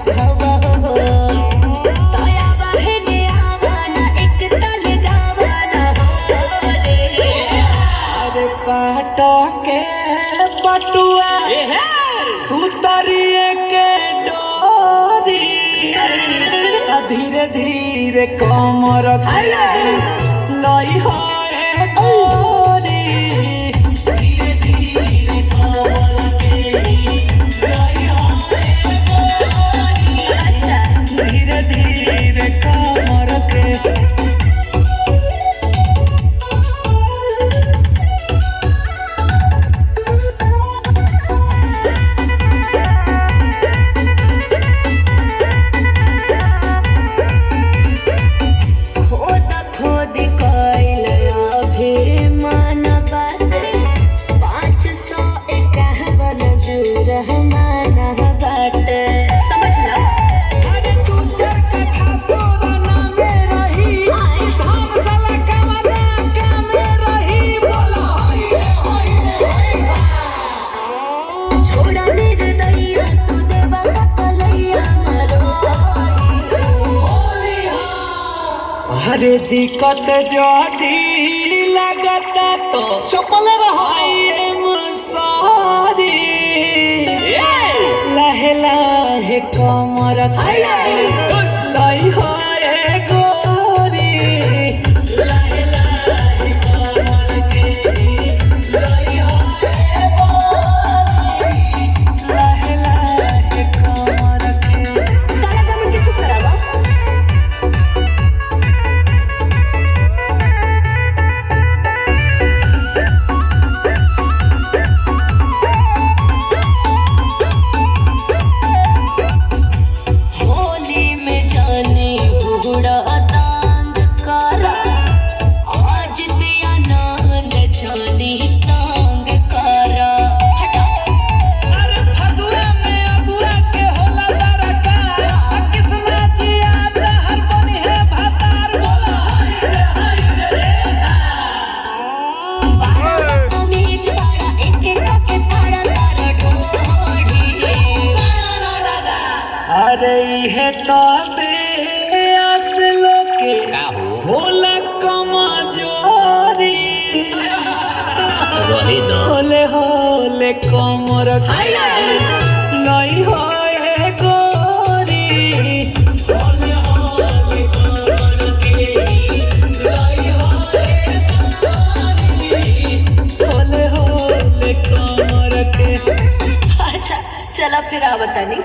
खुश हवा हो ताया बहने आवाना एक तल गावाना हो रे। अरे काटा के पटुआ सुतरिए के डोरी धीरे धीरे कमर लई है गोरी धीरे धीरे कमर लई है गोरी अच्छा धीरे धीरे कमर के खुद कइल अभिमान बाटे 551 जुर्माना बाटे समझ लो। अरे तू चरकठा तोरा नामे रही धर्मशाला कामे रही बोला छोड़ा निर्दयिया तू देवा कलैया अरे दिक्कत जदी लगता तो चपल रहाई मुसारी लहे लहे कमर लई है गोरी लहे लहे कमर के लई है गोरी लहे लहे कमर के ताला जमीन के चुप करावा। होली में जाने बुढ़ा तांग करा आज दिया नांग जानी तांग करा हटा। अरे फगुआ में अगुआ के होला दरकार किस्मत जिया हर बनी है भातार बोला तमीज बड़ा एक एक के तारा तारा ढोढ़ी। अरे ये तो बेअस लोके होला कमजोरी होले होले कमर लई है गोरी होले होले कमर के लई है गोरी होले होले कमर के अच्छा चला फिर आवतानी।